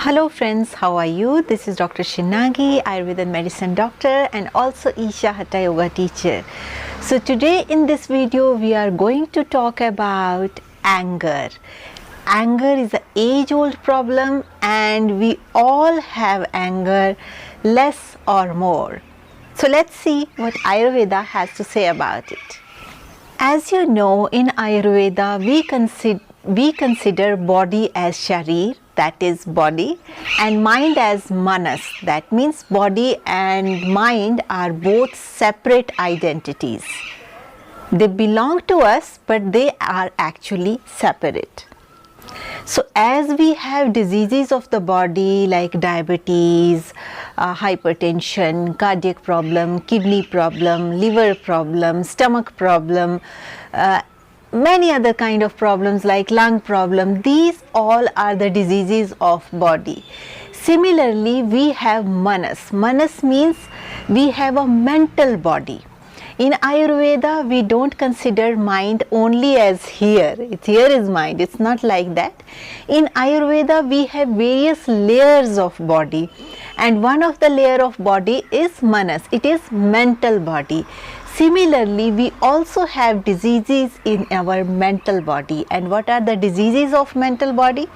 Hello friends, how are you? This is Dr. Srinagi, Ayurveda medicine doctor and also Isha Hatha Yoga teacher. So today in this video we are going to talk about anger. Anger is an age-old problem and we all have anger, less or more. So let's see what Ayurveda has to say about it. As you know, in Ayurveda we consider body as sharir, that is body, and mind as manas, that means body and mind are both separate identities. They belong to us but they are actually separate. So as we have diseases of the body like diabetes, hypertension, cardiac problem, kidney problem, liver problem, stomach problem, many other kind of problems like lung problem, these all are the diseases of body. Similarly, we have manas. Manas means we have a mental body. In Ayurveda, we don't consider mind only as here. Here is mind. It's not like that. In Ayurveda, we have various layers of body, and one of the layer of body is manas. It is mental body. Similarly, we also have diseases in our mental body. And what are the diseases of mental body?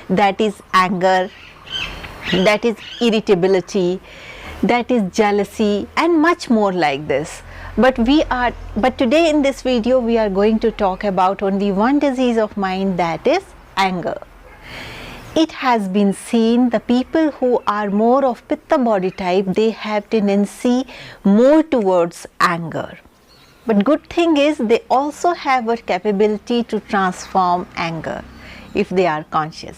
That is anger, that is irritability, that is jealousy, and much more like this. But today in this video we are going to talk about only one disease of mind, that is anger. It has been seen the people who are more of Pitta body type, they have tendency more towards anger. But good thing is they also have a capability to transform anger if they are conscious.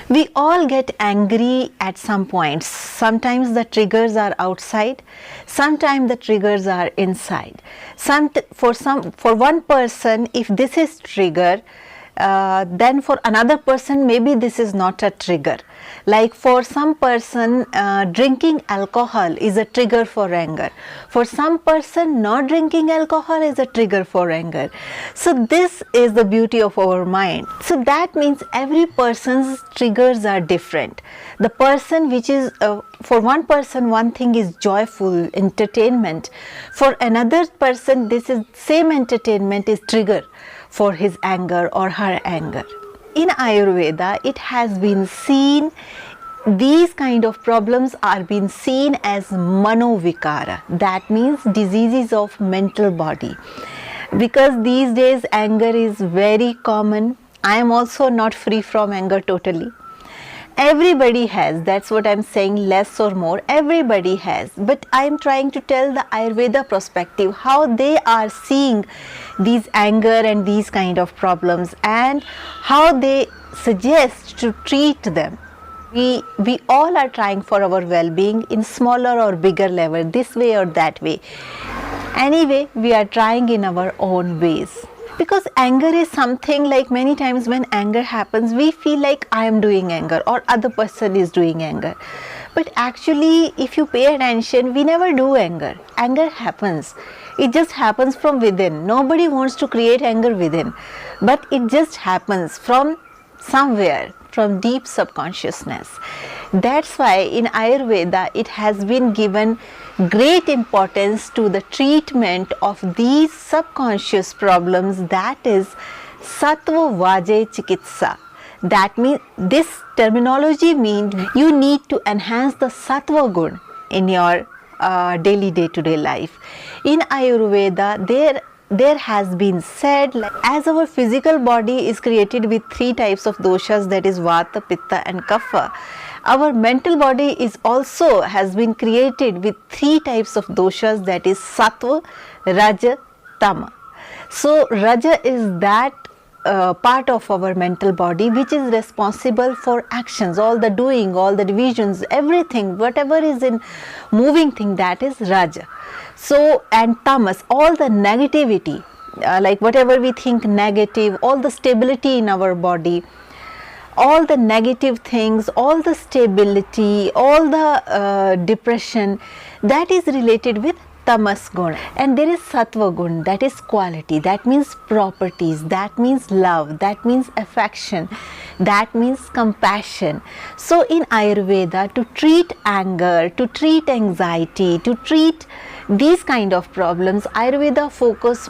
We all get angry at some points. Sometimes the triggers are outside, sometimes the triggers are inside. For one person, if this is trigger, then for another person maybe this is not a trigger. Like for some person, drinking alcohol is a trigger for anger. For some person, not drinking alcohol is a trigger for anger. So this is the beauty of our mind. So that means every person's triggers are different. The person which is, for one person one thing is joyful, entertainment. For another person this is same entertainment is trigger for his anger or her anger. In Ayurveda, it has been seen, these kind of problems are being seen as manovikara. That means diseases of mental body. Because these days anger is very common. I am also not free from anger totally. Everybody has, that's what I am saying, less or more, everybody has. But I am trying to tell the Ayurveda perspective, how they are seeing these anger and these kind of problems and how they suggest to treat them. We all are trying for our well-being in smaller or bigger level, this way or that way. Anyway, we are trying in our own ways. Because anger is something like many times when anger happens, we feel like I am doing anger or other person is doing anger. But actually, if you pay attention, we never do anger. Anger happens. It just happens from within. Nobody wants to create anger within. But it just happens from somewhere, from deep subconsciousness. That's why in Ayurveda, it has been given great importance to the treatment of these subconscious problems, that is sattva vaje chikitsa. That means, this terminology means you need to enhance the sattva gun in your daily day-to-day life. In Ayurveda, there has been said, like, as our physical body is created with three types of doshas, that is vata, pitta and kapha, our mental body is also has been created with three types of doshas, that is sattva, raja, tama. So raja is that part of our mental body which is responsible for actions, all the doing, all the divisions, everything, whatever is in moving thing, that is raja. So, and tamas, all the negativity, like whatever we think negative, all the stability in our body, all the negative things, all the stability, all the depression, that is related with tamas guna, and there is sattva guna, that is quality, that means properties, that means love, that means affection, that means compassion. So in Ayurveda, to treat anger, to treat anxiety, to treat these kind of problems, Ayurveda focuses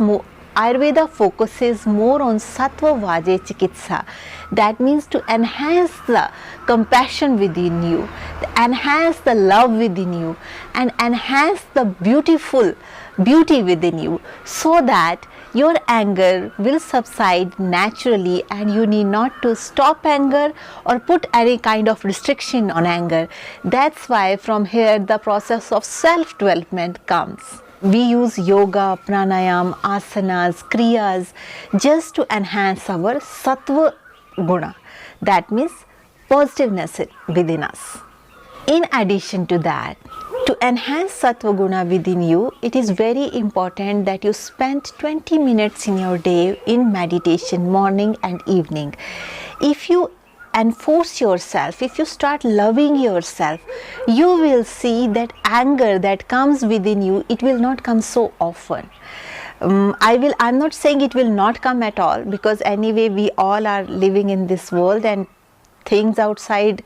more on sattva vaje chikitsa. That means to enhance the compassion within you, enhance the love within you, and enhance the beauty within you, so that your anger will subside naturally and you need not to stop anger or put any kind of restriction on anger. That's why from here the process of self-development comes. We use yoga, pranayam, asanas, kriyas just to enhance our sattva guna, that means positiveness within us. In addition to that, to enhance sattva guna within you, it is very important that you spend 20 minutes in your day in meditation, morning and evening. If you enforce yourself, if you start loving yourself, you will see that anger that comes within you, it will not come so often. I'm not saying it will not come at all, because anyway we all are living in this world and things outside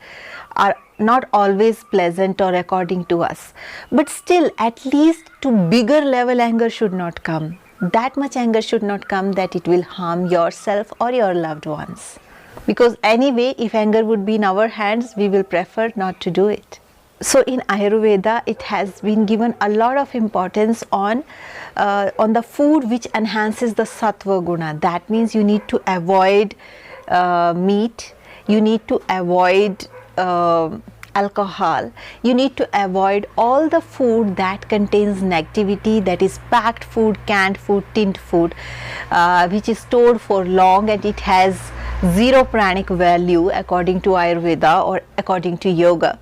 are not always pleasant or according to us, but still at least to bigger level anger should not come. That much anger should not come that it will harm yourself or your loved ones, because anyway if anger would be in our hands, we will prefer not to do it. So in Ayurveda, it has been given a lot of importance on the food which enhances the sattva guna. That means you need to avoid meat, you need to avoid alcohol, you need to avoid all the food that contains negativity, that is packed food, canned food, tinned food, which is stored for long and it has zero pranic value according to Ayurveda or according to yoga,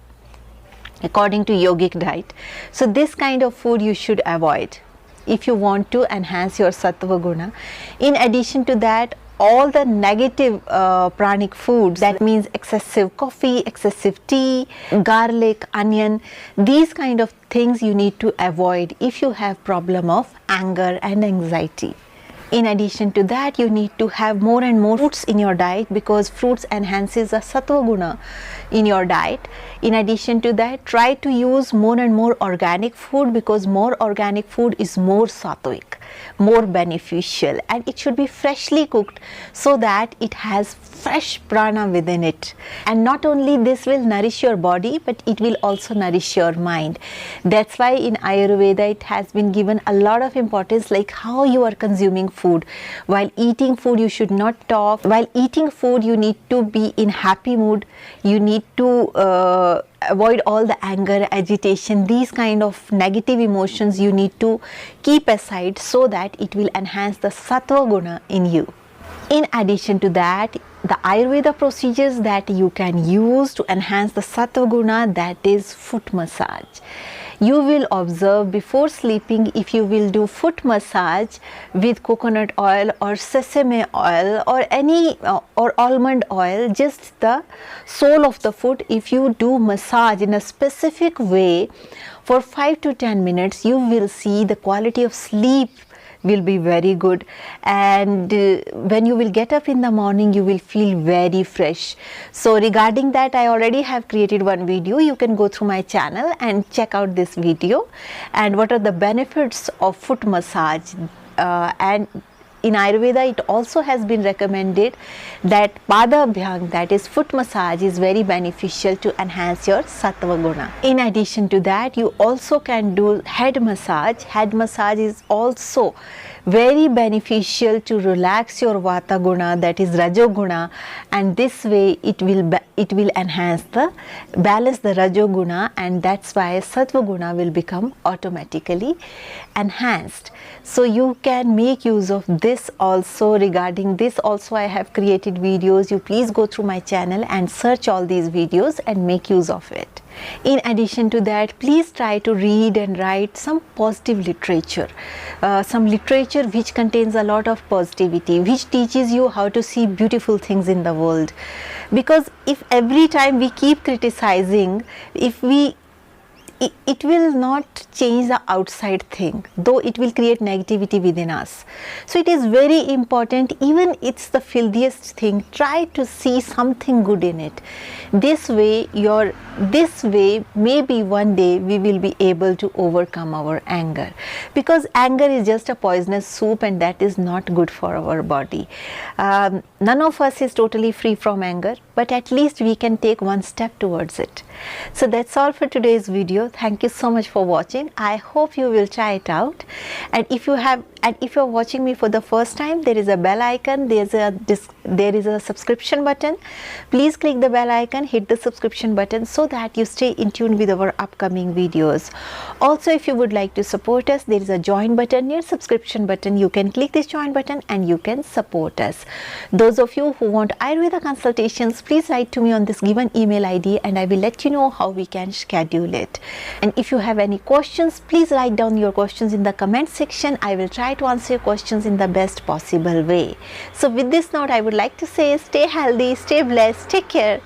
according to yogic diet. So this kind of food you should avoid if you want to enhance your sattva guna. In addition to that, all the negative pranic foods, that means excessive coffee, excessive tea, garlic, onion, these kind of things you need to avoid if you have problem of anger and anxiety. In addition to that, you need to have more and more fruits in your diet, because fruits enhances the sattva guna in your diet. In addition to that, try to use more and more organic food, because more organic food is more sattvic, more beneficial, and it should be freshly cooked so that it has fresh prana within it. And not only this will nourish your body, but it will also nourish your mind. That's why in Ayurveda it has been given a lot of importance, like how you are consuming food. While eating food you should not talk. While eating food you need to be in happy mood. You need to avoid all the anger, agitation, these kind of negative emotions you need to keep aside, so that it will enhance the sattva guna in you. In addition to that, the Ayurveda procedures that you can use to enhance the sattva guna, that is foot massage. You will observe before sleeping, if you will do foot massage with coconut oil or sesame oil or any or almond oil, just the sole of the foot, if you do massage in a specific way for 5 to 10 minutes, you will see the quality of sleep will be very good, and when you will get up in the morning you will feel very fresh. So regarding that, I already have created one video. You can go through my channel and check out this video, and what are the benefits of foot massage. And in Ayurveda it also has been recommended that Padabhyang, that is foot massage, is very beneficial to enhance your sattva guna. In addition to that, you also can do head massage. Head massage is also very beneficial to relax your vata guna, that is rajo guna, and this way it will enhance the balance the rajo guna, and that's why sattva guna will become automatically enhanced. So you can make use of this also. Regarding this also I have created videos. You please go through my channel and search all these videos and make use of it. In addition to that, please try to read and write some positive literature, some literature which contains a lot of positivity, which teaches you how to see beautiful things in the world. Because if every time we keep criticizing, if we it will not change the outside thing, though it will create negativity within us. So it is very important, even it's the filthiest thing, try to see something good in it. This way maybe one day we will be able to overcome our anger, because anger is just a poisonous soup and that is not good for our body. None of us is totally free from anger, but at least we can take one step towards it. So that's all for today's video. Thank you so much for watching. I hope you will try it out. And if you're watching me for the first time, there is a bell icon, there is a subscription button. Please click the bell icon, hit the subscription button so that you stay in tune with our upcoming videos. Also, if you would like to support us, there is a join button near subscription button. You can click this join button and you can support us. Those of you who want Ayurveda consultations, please write to me on this given email ID and I will let you know how we can schedule it. And if you have any questions, please write down your questions in the comment section. I will try to answer your questions in the best possible way. So with this note, I would like to say stay healthy, stay blessed, take care.